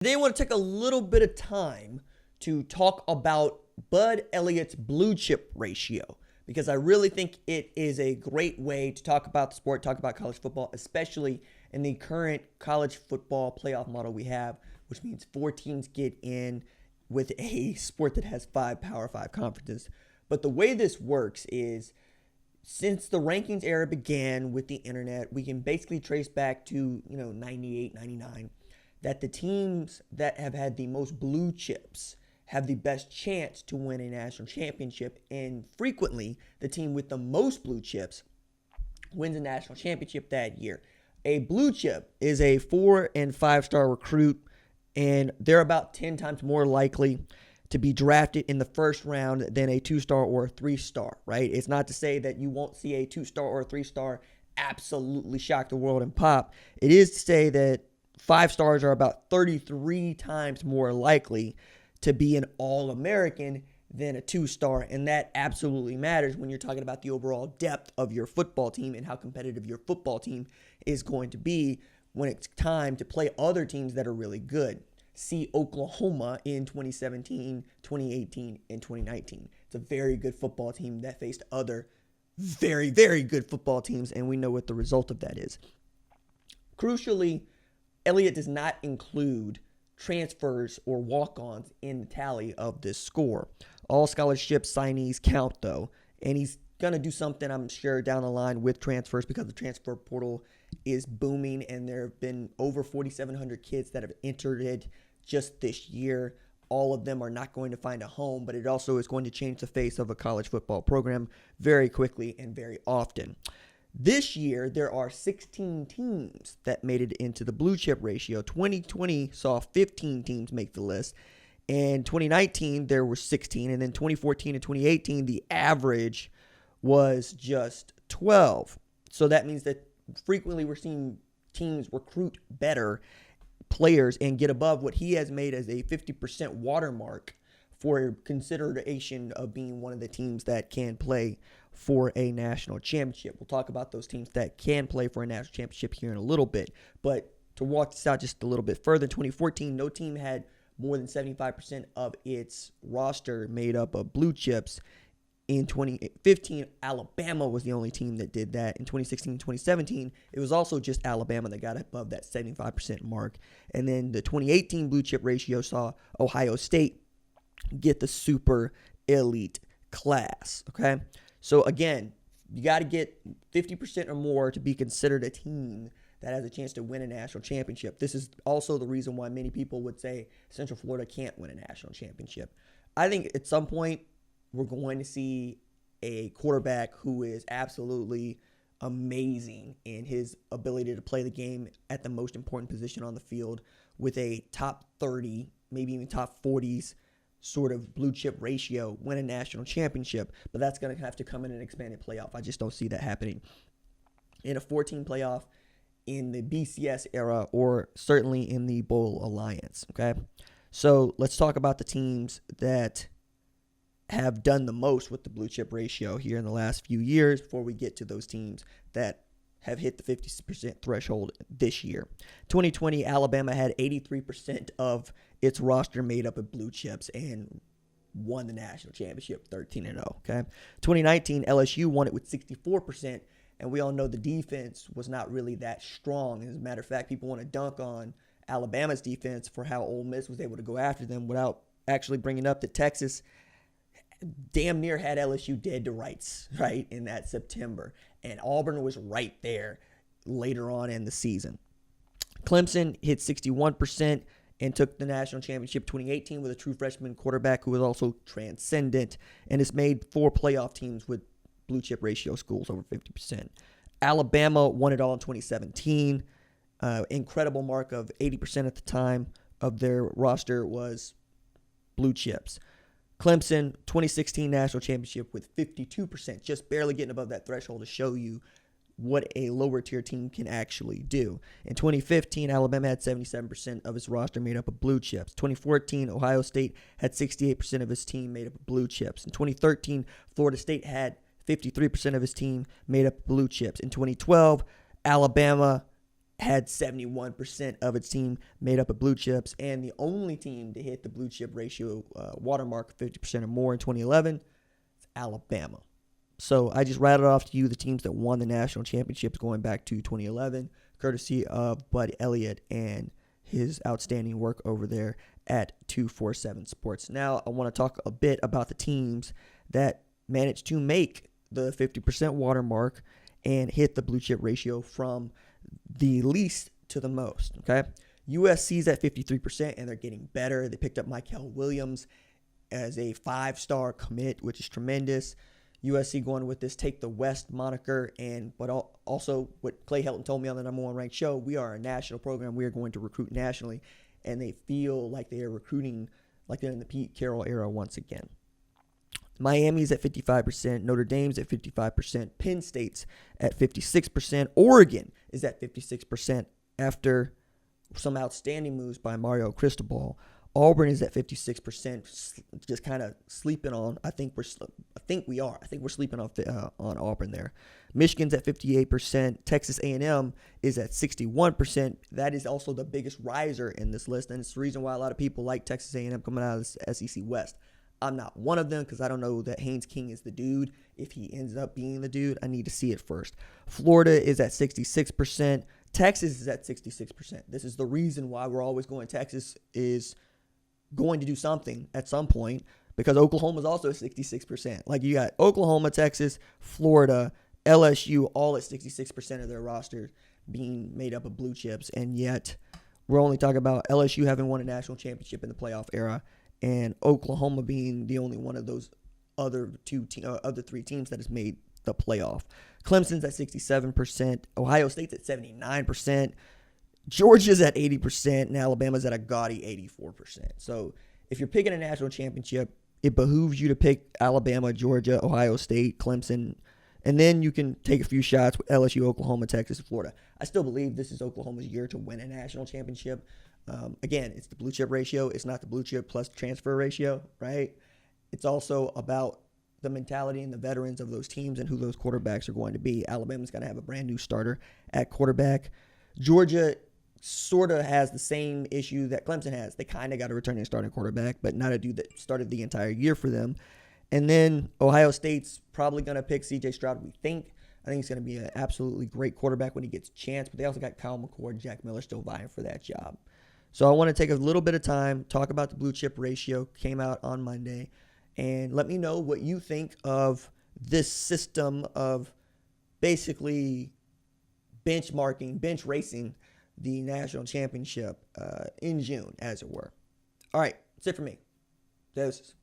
Today I want to take a little bit of time to talk about Bud Elliott's blue chip ratio because I really think it is a great way to talk about the sport, talk about college football, especially in the current college football playoff model we have, which means 4 teams get in with a sport that has 5 Power 5 conferences. But the way this works is since the rankings era began with the internet, we can basically trace back to, 98, 99 that the teams that have had the most blue chips have the best chance to win a national championship, and frequently the team with the most blue chips wins a national championship that year. A blue chip is a 4 and 5 star recruit, and they're about 10 times more likely to be drafted in the first round than a 2-star or a 3-star, right? It's not to say that you won't see a 2-star or a 3-star absolutely shock the world and pop. It is to say that 5 stars are about 33 times more likely to be an All-American than a 2-star, and that absolutely matters when you're talking about the overall depth of your football team and how competitive your football team is going to be when it's time to play other teams that are really good. See Oklahoma in 2017, 2018, and 2019. It's a very good football team that faced other very, very good football teams, and we know what the result of that is. Crucially, Elliott does not include transfers or walk-ons in the tally of this score. All scholarship signees count, though, and he's going to do something, I'm sure, down the line with transfers because the transfer portal is booming, and there have been over 4,700 kids that have entered it just this year. All of them are not going to find a home, but it also is going to change the face of a college football program very quickly and very often. This year, there are 16 teams that made it into the blue chip ratio. 2020 saw 15 teams make the list. In 2019, there were 16. And then 2014 and 2018, the average was just 12. So that means that frequently we're seeing teams recruit better players and get above what he has made as a 50% watermark for consideration of being one of the teams that can play for a national championship. We'll talk about those teams that can play for a national championship here in a little bit. But to walk this out just a little bit further, in 2014, no team had more than 75% of its roster made up of blue chips. In 2015, Alabama was the only team that did that. In 2016 and 2017, it was also just Alabama that got above that 75% mark. And then the 2018 blue chip ratio saw Ohio State get the super elite class, okay? So again, you got to get 50% or more to be considered a team that has a chance to win a national championship. This is also the reason why many people would say Central Florida can't win a national championship. I think at some point we're going to see a quarterback who is absolutely amazing in his ability to play the game at the most important position on the field with a top 30, maybe even top 40s sort of blue chip ratio, win a national championship. But that's going to have to come in an expanded playoff. I just don't see that happening in a 14 playoff in the BCS era or certainly in the Bowl Alliance. Okay, so let's talk about the teams that have done the most with the blue chip ratio here in the last few years before we get to those teams that have hit the 50% threshold this year. 2020, Alabama had 83% of its roster made up of blue chips and won the national championship 13-0, okay? 2019, LSU won it with 64%, and we all know the defense was not really that strong. As a matter of fact, people want to dunk on Alabama's defense for how Ole Miss was able to go after them without actually bringing up that Texas damn near had LSU dead to rights, right, in that September. And Auburn was right there later on in the season. Clemson hit 61% and took the national championship 2018 with a true freshman quarterback who was also transcendent and has made 4 playoff teams with blue chip ratio schools over 50%. Alabama won it all in 2017. Incredible mark of 80% at the time of their roster was blue chips. Clemson, 2016 national championship with 52%, just barely getting above that threshold to show you what a lower tier team can actually do. In 2015, Alabama had 77% of its roster made up of blue chips. 2014, Ohio State had 68% of its team made up of blue chips. In 2013, Florida State had 53% of its team made up of blue chips. In 2012, Alabama had 71% of its team made up of blue chips, and the only team to hit the blue chip ratio watermark of 50% or more in 2011 is Alabama. So I just rattled off to you the teams that won the national championships going back to 2011, courtesy of Bud Elliott and his outstanding work over there at 247 Sports. Now I want to talk a bit about the teams that managed to make the 50% watermark and hit the blue chip ratio from the least to the most. Okay, USC's at 53%, and they're getting better. They picked up Michael Williams as a 5-star commit, which is tremendous. USC going with this Take the West moniker, but also what Clay Helton told me on the number one ranked show, we are a national program. We are going to recruit nationally, and they feel like they are recruiting like they're in the Pete Carroll era once again. Miami's at 55%, Notre Dame's at 55%, Penn State's at 56%, Oregon is at 56% after some outstanding moves by Mario Cristobal. Auburn is at 56%, just kind of sleeping on. I think we're sleeping on Auburn there. Michigan's at 58%. Texas A&M is at 61%. That is also the biggest riser in this list, and it's the reason why a lot of people like Texas A&M coming out of the SEC West. I'm not one of them because I don't know that Haynes King is the dude. If he ends up being the dude, I need to see it first. Florida is at 66%. Texas is at 66%. This is the reason why we're always going. Texas is going to do something at some point because Oklahoma is also at 66%. Like you got Oklahoma, Texas, Florida, LSU, all at 66% of their roster being made up of blue chips. And yet we're only talking about LSU having won a national championship in the playoff era and Oklahoma being the only one of those other three teams that has made the playoff. Clemson's at 67%. Ohio State's at 79%. Georgia's at 80%, and Alabama's at a gaudy 84%. So if you're picking a national championship, it behooves you to pick Alabama, Georgia, Ohio State, Clemson, and then you can take a few shots with LSU, Oklahoma, Texas, and Florida. I still believe this is Oklahoma's year to win a national championship. Again, it's the blue chip ratio. It's not the blue chip plus transfer ratio, right? It's also about the mentality and the veterans of those teams and who those quarterbacks are going to be. Alabama's going to have a brand new starter at quarterback. Georgia sort of has the same issue that Clemson has. They kind of got a returning starting quarterback, but not a dude that started the entire year for them. And then Ohio State's probably going to pick C.J. Stroud, we think. I think he's going to be an absolutely great quarterback when he gets a chance, but they also got Kyle McCord and Jack Miller still vying for that job. So I want to take a little bit of time, talk about the blue chip ratio, came out on Monday, and let me know what you think of this system of basically bench racing the national championship in June, as it were. All right, that's it for me. Deuces.